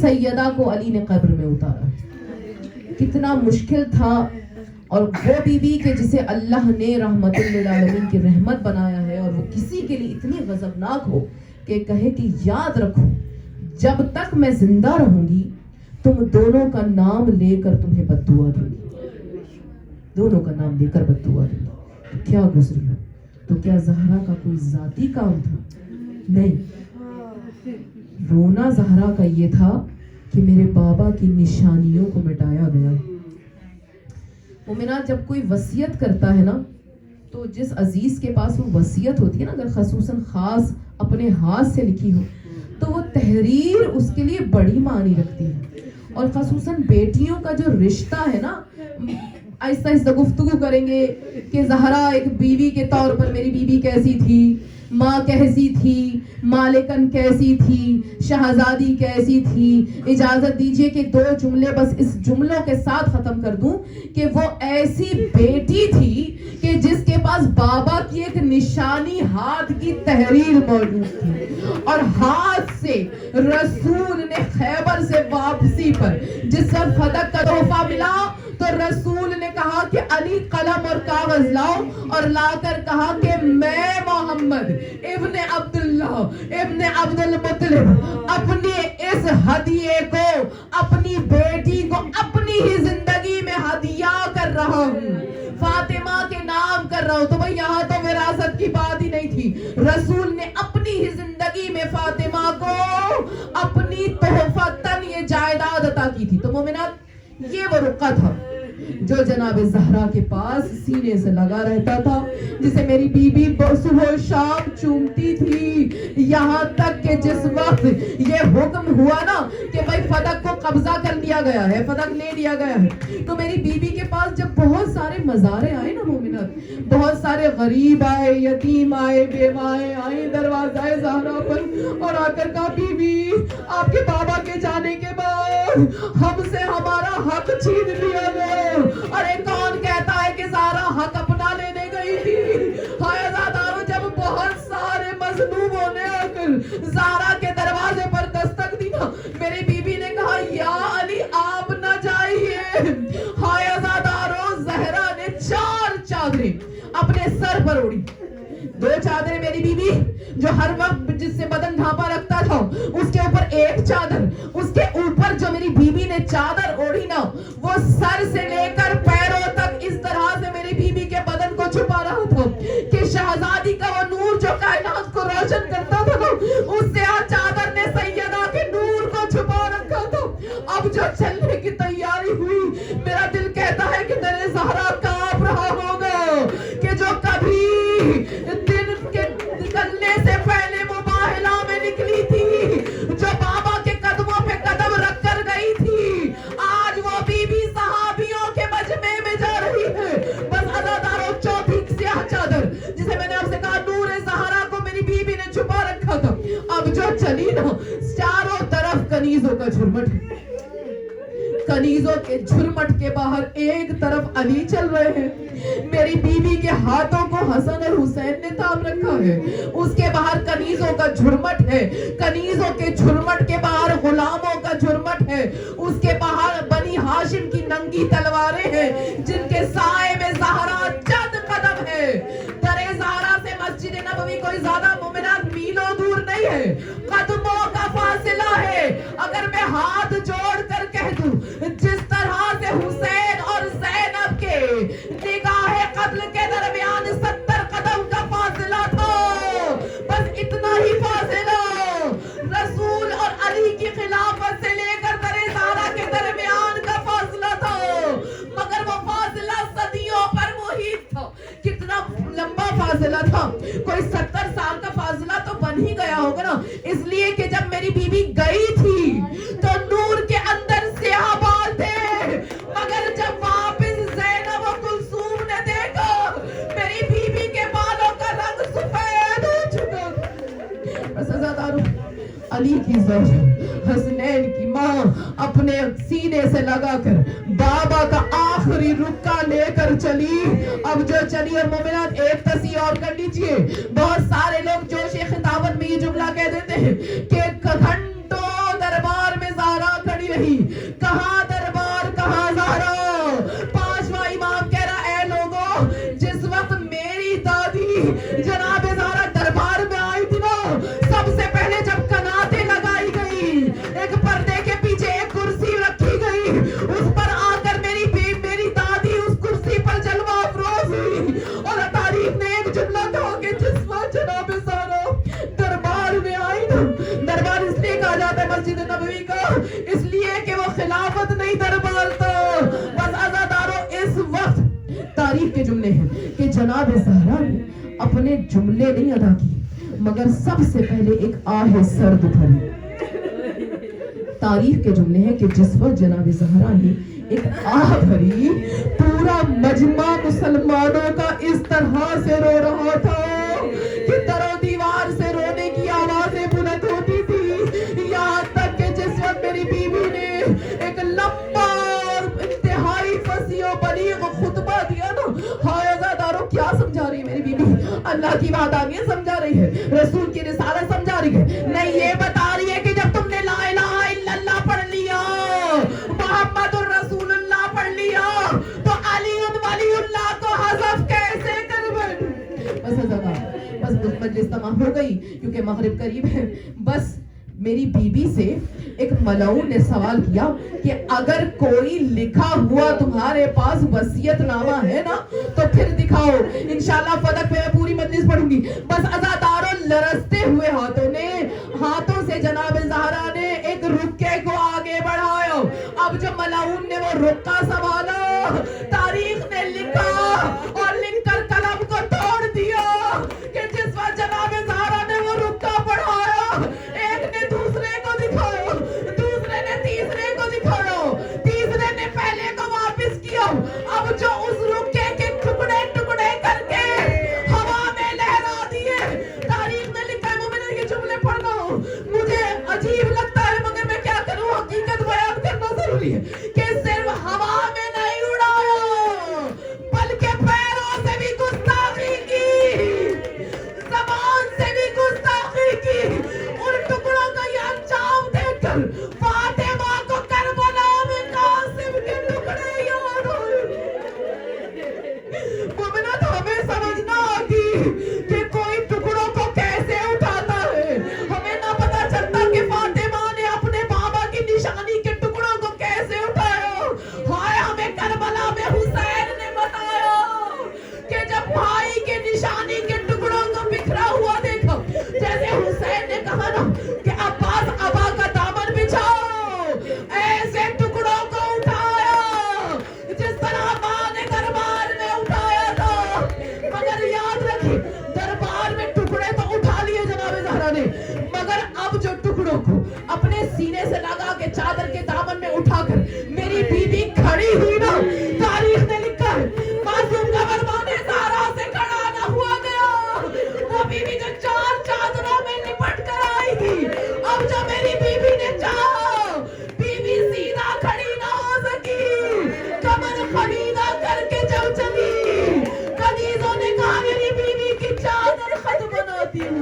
سیدہ کو علی نے قبر میں اتارا. کتنا مشکل تھا. اور وہ بی بی کہ جسے اللہ نے رحمت للعالمین کی رحمت بنایا ہے اور وہ کسی کے لیے اتنی غضبناک ہو کہ کہے کہ یاد رکھو جب تک میں زندہ رہوں گی تم دونوں کا نام لے کر تمہیں بد دعا دوں گی, دونوں کا نام لے کر بد دعا دوں گی. کیا گزری ہو. تو کیا زہرا کا کوئی ذاتی کام تھا؟ نہیں. رونا زہرا کا یہ تھا کہ میرے بابا کی نشانیوں کو مٹایا گیا. مومنات, جب کوئی وصیت کرتا ہے نا تو جس عزیز کے پاس وہ وصیت ہوتی ہے نا, اگر خصوصاً خاص اپنے ہاتھ سے لکھی ہو تو وہ تحریر اس کے لیے بڑی معنی رکھتی ہے. اور خصوصاً بیٹیوں کا جو رشتہ ہے نا, آہستہ آہستہ گفتگو کریں گے کہ زہرا ایک بیوی کے طور پر میری بیوی کیسی تھی, ماں کیسی تھی, مالکن کیسی تھی, شہزادی کیسی تھی. اجازت دیجئے کہ 2 جملے بس اس جملوں کے ساتھ ختم کر دوں کہ وہ ایسی بیٹی تھی کہ جس کے پاس بابا کی ایک نشانی ہاتھ کی تحریر موجود تھی. اور ہاتھ سے رسول نے خیبر سے واپسی پر جس وقت فتح کا تحفہ ملا تو رسول نے کہا کہ علی قلم اور کاغذ لاؤ, اور لا کر کہا کہ میں محمد ابن عبداللہ ابن عبد المطلب اپنے اس ہدیے کو اپنی بیٹی کو اپنی ہی زندگی میں ہدیہ کر رہا ہوں, فاطمہ کے نام کر رہا ہوں. تو بھئی یہاں تو وراثت کی بات ہی نہیں تھی. رسول نے اپنی ہی زندگی میں فاطمہ کو اپنی تحفتاً یہ جائیداد عطا کی تھی. تو مومنات, یہ وہ رقہ تھا جو جناب زہرا کے پاس سینے سے لگا رہتا تھا, جسے میری بی بی صبح و شام چومتی تھی. یہاں تک کہ جس وقت یہ حکم ہوا نا کہ بھائی فدق کو قبضہ کر لیا گیا ہے, فدق لے لیا گیا ہے, تو میری بی بی کے پاس جب بہت سارے مزارے آئے نا مومنات, بہت سارے غریب آئے, یتیم آئے, بیوائیں آئے دروازہ زہرا پر, اور آ کر کہا بی بی آپ کے بابا کے جانے کے بعد ہم سے ہمارا حق چھین لیا گیا. ارے کون کہتا ہے کہ زہرا حق اپنا لینے گئی تھی؟ ہائے زادارو, جب بہت سارے مظلوموں نے آ کر زہرا کے دروازے پر دستک دی نا, میری بی بی نے کہا یا علی آپ نہ جائیے. ہائے زادارو, زہرا نے 4 چادریں اپنے سر پر اوڑی. 2 چادریں میری بی بی جو ہر وقت جس سے بدن ڈھانپا رکھتا تھا, اس کے اوپر 1 چادر, اس کے اوپر جو میری بی بی نے چادر اوڑی نا وہ سر سے لے کر پیروں تک اس طرح سے میری بی بی کے بدن کو چھپا رہا تھا کہ شہزادی کا وہ نور جو کائنات کو روشن کرتا تھا نا, اس سے چادر نے سیدہ کے نور کو چھپا رکھا تھا. اب جو چلنے کی تیاری ہوئی, میرا دل کہتا ہے کہ تیرے زہرا کانپ رہا ہوگا کہ جو کبھی دن کے نکلنے سے پہلے مباہلہ میں نکلی تھی, جو بابا کے قدموں پہ قدم رکھ کر گئی تھی, آج وہ بی بی صحابیوں کے مجمع میں جا رہی ہے. بس عزادارو, 4 سیاہ چادر جسے میں نے آپ سے کہا نور زہرا کو میری بی بی نے چھپا رکھا تھا, اب جو چلی نا, چاروں طرف کنیزوں کا جھرمٹ ہے. کنیزوں کے جھرمٹ کے باہر ایک طرف علی چل رہے ہیں, میری بیوی کے ہاتھوں کو حسن اور حسین نے تھام رکھا ہے, اس کے باہر کنیزوں کا جھرمٹ ہے, کنیزوں کے جھرمٹ کے باہر غلاموں کا جھرمٹ ہے, اس کے باہر بنی ہاشم کی ننگی تلواریں ہیں جن کے سائے میں زہرا چند قدم ہے. در زہرا سے مسجد نبوی کوئی زیادہ مومنات میلوں دور نہیں ہے, قدموں کا فاصلہ ہے. اگر میں ہاتھ جوڑ کر کہہ دوں جس طرح سے حسین اور زینب کے نگاہ قتل کے درمیان 70 قدم کا فاصلہ تھا, بس اتنا ہی فاصلہ رسول اور علی کی خلافت سے لے کر در زہرا کے درمیان کا فاصلہ تھا, مگر وہ فاصلہ صدیوں پر محیط تھا. کتنا لمبا فاصلہ تھا, کوئی 70 سال کا فاصلہ تو بن ہی گیا ہوگا نا. اس لیے کہ جب میری بیوی گئی تھی تو نور کے اندر سیاہ بال تھے, مگر جب واپس زینب و کلثوم نے دیکھا میری بیوی کے بالوں کا رنگ سفید ہو چکا. علی کی زوجہ حسنین کی ماں اپنے سینے سے لگا کر بابا کا آخری رکا لے کر چلی. اب جو چلی, اور مومنات ایک تصحیح اور کر لیجئے, بہت سارے لوگ جوش خطابت میں یہ جملہ کہہ دیتے ہیں کہ گھنٹوں دربار میں زہرا نہیں. کہاں دربار کہاں زہرا. پانچواں امام کہہ رہا اے لوگوں جس وقت میری دادی جناب زہرا دربار میں آئی تھی نا, سب سے پہلے جب کناتیں لگائی گئی, ایک پردے کے پیچھے ایک کرسی رکھی گئی, اس پر آ کر میری دادی اس کرسی پر جلوہ افروز ہوئی اور تاریخ نے ایک جملہ کہا کہ جس وقت جناب زہرا دربار میں آئی نا, دربار اس لیے کہا جاتا ہے مسجد نبوی کا اس لیے کہ وہ خلافت نہیں دربار تھا. بس عزادارو اس وقت تاریخ کے جملے ہیں کہ جناب زہرا نے اپنے جملے نہیں ادا کی مگر سب سے پہلے ایک آہ سرد بھری. تاریخ کے جملے ہیں کہ جس وقت جناب زہرا نے ایک آہ بھری, پورا مجمع مسلمانوں کا اس طرح سے رو رہا تھا کہ در و دیوار سے رونے کی آوازیں بلند ہوتی تھی. یہاں تک کہ جس وقت میری بیوی نے ایک لمبا اور انتہائی فصیح و بلیغ خطبہ دیا نا, ہائے عزادارو کیا سمجھا رہی ہے میری بیوی؟ اللہ کی وحدانیت سمجھا رہی ہے, رسول کی رسالت سمجھا رہی ہے, نہیں یہ بتا رہی ہے کہ جب تم نے لا الہ الا اللہ پڑھ لیا, محمد الرسول اللہ پڑھ لیا, تو علی ولی اللہ کو حذف کیسے کر بن. بس مجلس تمام ہو گئی کیونکہ مغرب قریب ہے. بس میری بیوی سے ایک ملعون نے سوال کیا کہ اگر کوئی لکھا ہوا تمہارے پاس وصیت نامہ ہے نا تو پھر دکھاؤ, انشاءاللہ فدق میں پوری مجلس پڑھوں گی. بس عزاداروں لرزتے ہوئے ہاتھوں سے جناب زہرا نے ایک رکے کو آگے بڑھایا. اب جو ملعون نے وہ رکا سنبھالا, تاریخ نے لکھا اور لکھ کر قلم کو توڑ دیا کہ جس وقت جناب زہرا نے وہ رکا پڑھایا, ایک نے دوسرے کو دکھایا, دوسرے نے تیسرے کو دکھایا, تیسرے نے پہلے کو واپس کیا. اب جو اس رکے کے ٹکڑے ٹکڑے کر کے ہوا میں لہرا دیے. تاریخ نے لکھا ہے, مومنین یہ جملے پڑھنا مجھے عجیب لگتا ہے مگر میں کیا کروں, حقیقت بیان کرنا ضروری ہے کہ صرف ہوا میں نہیں اڑایا بلکہ پیروں سے بھی گستاخی کی, زبان سے بھی گستاخی کی. ان ٹکڑوں کا یہ انجام دیکھ کر فاطمہ کو کربلا میں قاسم کے ٹکڑے یاد ہوئے. مومنات ہمیں سمجھنا آتی کہ کوئی ٹکڑوں کو کیسے اٹھاتا ہے. ہمیں نہ پتا چلتا کہ فاطمہ نے اپنے بابا کی نشانی کے ٹکڑوں کو کیسے اٹھایا. ہائے ہمیں کربلا میں حسین نے بتایا کہ جب بھائی کے نشانی کے ٹکڑوں کو بکھرا ہوا دیکھا, جیسے حسین نے کہا نا کہ عباس ابا کا دامن بچھاؤ, ایسے ٹکڑوں کو اٹھایا جس طرح ماں نے دربار میں اٹھایا تھا. مگر یاد رکھیں دربار میں ٹکڑے تو اٹھا لیے جناب زہرا نے, مگر اب جو ٹکڑوں کو اپنے سینے سے لگا کے چادر کے دامن میں اٹھا کر میری بیوی کھڑی ہوئی نا, تاریخ نے لکھا ہے معصوم کا فرمان زہرا سے کھڑا نہ ہوا گیا. وہ بیوی جو چار چادروں میں لپٹ کر آئی تھی, اب جو میری بیوی نے چاہا بیوی سیدھا کھڑی نہ ہو سکی, کمر خمیدہ کر کے جب چلی, کنیزوں نے کہا میری بیوی کی چادر خط بناتی ہوں.